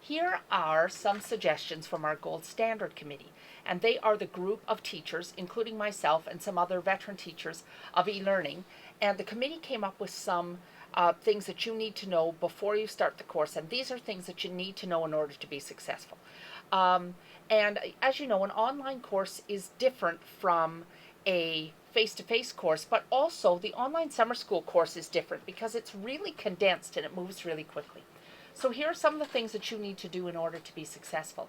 Here are some suggestions from our Gold Standard Committee, and they are the group of teachers, including myself and some other veteran teachers of e-learning, and the committee came up with some things that you need to know before you start the course, and these are things that you need to know in order to be successful. And as you know, an online course is different from a face-to-face course, but also the online summer school course is different because it's really condensed and it moves really quickly. So here are some of the things that you need to do in order to be successful.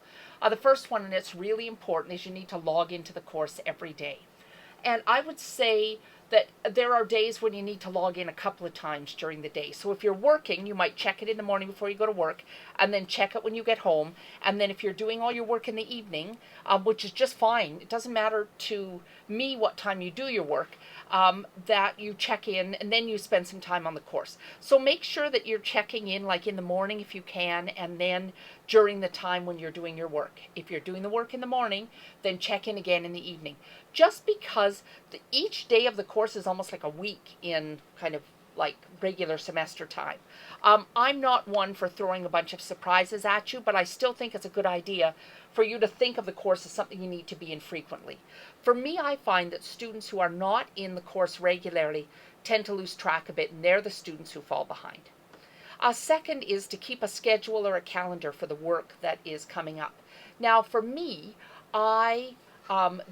The first one, and it's really important, is you need to log into the course every day. And I would say that there are days when you need to log in a couple of times during the day. So if you're working, you might check it in the morning before you go to work, and then check it when you get home. And then if you're doing all your work in the evening, which is just fine, it doesn't matter to me what time you do your work, that you check in and then you spend some time on the course. So make sure that you're checking in like in the morning if you can, and then during the time when you're doing your work. If you're doing the work in the morning, then check in again in the evening. Just because each day of the course is almost like a week in kind of like regular semester time. I'm not one for throwing a bunch of surprises at you, but I still think it's a good idea for you to think of the course as something you need to be in frequently. For me, I find that students who are not in the course regularly tend to lose track a bit, and they're the students who fall behind. Second is to keep a schedule or a calendar for the work that is coming up. Now, for me,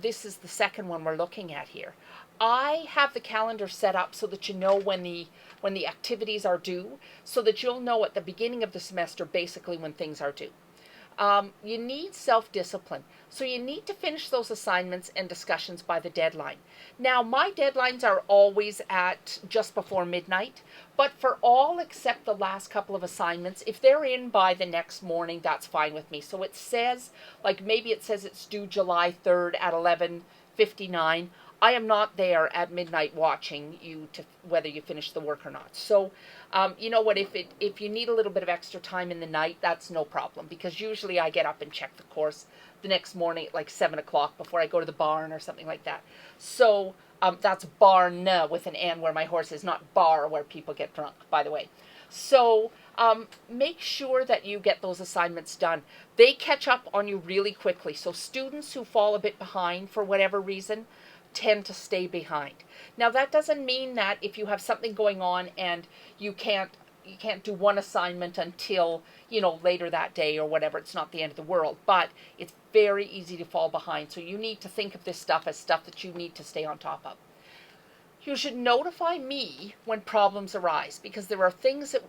this is the second one we're looking at here. I have the calendar set up so that you know when the activities are due, so that you'll know at the beginning of the semester basically when things are due. You need self-discipline. So you need to finish those assignments and discussions by the deadline. Now, my deadlines are always at just before midnight, but for all except the last couple of assignments, if they're in by the next morning, that's fine with me. So it says, like maybe it says it's due July 3rd at 11:59. I am not there at midnight watching you to whether you finish the work or not. So, you know what, if you need a little bit of extra time in the night, that's no problem, because usually I get up and check the course the next morning at like 7 o'clock before I go to the barn or something like that. So that's barn with an N where my horse is, not bar where people get drunk, by the way. So make sure that you get those assignments done. They catch up on you really quickly. So students who fall a bit behind for whatever reason tend to stay behind. Now, that doesn't mean that if you have something going on and you can't do one assignment until, later that day or whatever, it's not the end of the world, but it's very easy to fall behind. So you need to think of this stuff as stuff that you need to stay on top of. You should notify me when problems arise, because there are things that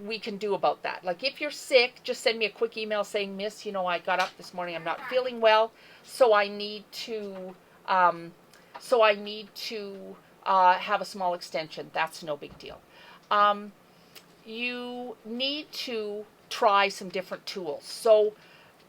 we can do about that. Like if you're sick, just send me a quick email saying, Miss, I got up this morning, I'm not feeling well, so I need to have a small extension. That's no big deal. You need to try some different tools. So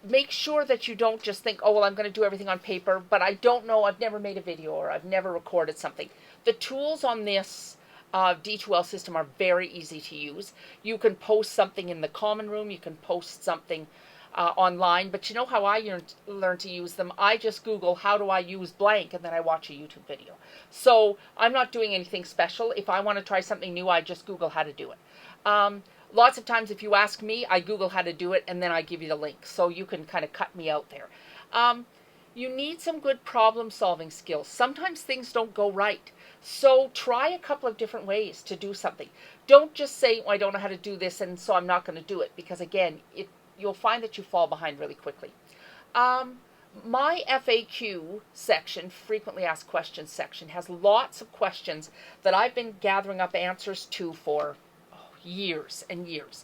make sure that you don't just think, oh, well, I'm going to do everything on paper, but I don't know, I've never made a video or I've never recorded something. The tools on this D2L system are very easy to use. You can post something in the common room, you can post something online, but you know how I learn to use them? I just Google, how do I use blank, and then I watch a YouTube video. So I'm not doing anything special. If I want to try something new, I just Google how to do it. Lots of times if you ask me, I Google how to do it, and then I give you the link, so you can kind of cut me out there. You need some good problem-solving skills. Sometimes things don't go right, so try a couple of different ways to do something. Don't just say, I don't know how to do this, and so I'm not going to do it, because again, you'll find that you fall behind really quickly. My FAQ section, frequently asked questions section, has lots of questions that I've been gathering up answers to for years and years.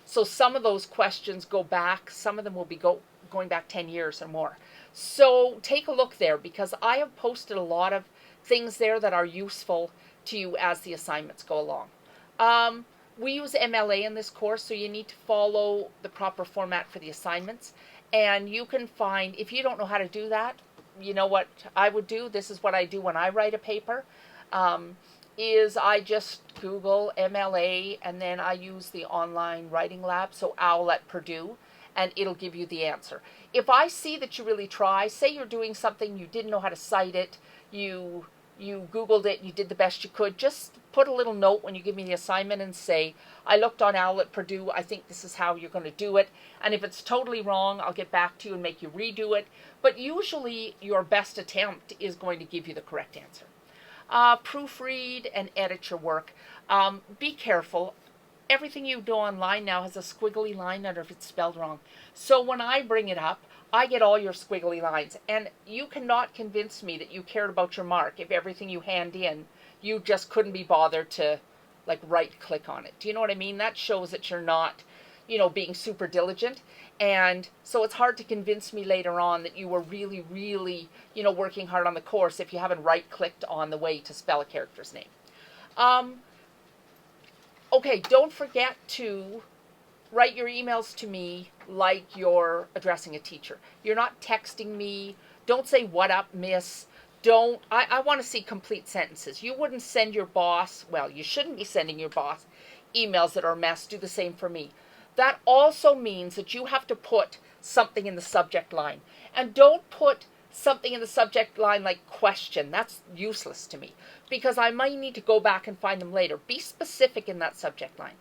So some of those questions go back, some of them will be going back 10 years or more. So take a look there, because I have posted a lot of things there that are useful to you as the assignments go along. We use MLA in this course, so you need to follow the proper format for the assignments. And you can find, if you don't know how to do that, you know what I would do? This is what I do when I write a paper, is I just Google MLA, and then I use the online writing lab, so OWL at Purdue, and it'll give you the answer. If I see that you really try, say you're doing something, you didn't know how to cite it, you you Googled it, you did the best you could, just put a little note when you give me the assignment and say, I looked on OWL at Purdue, I think this is how you're going to do it. And if it's totally wrong, I'll get back to you and make you redo it. But usually your best attempt is going to give you the correct answer. Proofread and edit your work. Be careful. Everything you do online now has a squiggly line under if it's spelled wrong. So when I bring it up, I get all your squiggly lines. And you cannot convince me that you cared about your mark if everything you hand in, you just couldn't be bothered to like right click on it. Do you know what I mean? That shows that you're not, being super diligent. And so it's hard to convince me later on that you were really, really, working hard on the course if you haven't right clicked on the way to spell a character's name. Okay, don't forget to write your emails to me like you're addressing a teacher. You're not texting me. Don't say, what up, miss? I want to see complete sentences. You wouldn't send your boss, well, you shouldn't be sending your boss emails that are a mess. Do the same for me. That also means that you have to put something in the subject line. And don't put something in the subject line like question. That's useless to me because I might need to go back and find them later. Be specific in that subject line.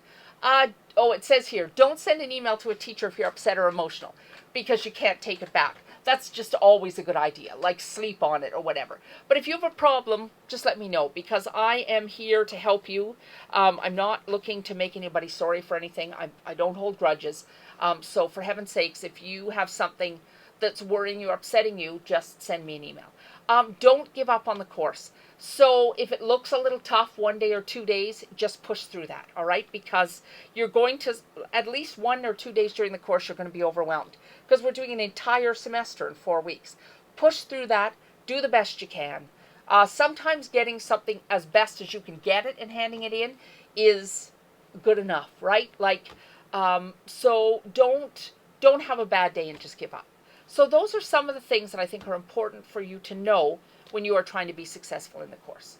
It says here, don't send an email to a teacher if you're upset or emotional because you can't take it back. That's just always a good idea, like sleep on it or whatever. But if you have a problem, just let me know because I am here to help you. I'm not looking to make anybody sorry for anything. I don't hold grudges. So for heaven's sakes, if you have something that's worrying you or upsetting you, just send me an email. Don't give up on the course. So if it looks a little tough 1 day or 2 days, just push through that, all right? Because you're going to, at least 1 or 2 days during the course, you're going to be overwhelmed because we're doing an entire semester in 4 weeks. Push through that. Do the best you can. Sometimes getting something as best as you can get it and handing it in is good enough, right? So don't have a bad day and just give up. So those are some of the things that I think are important for you to know when you are trying to be successful in the course.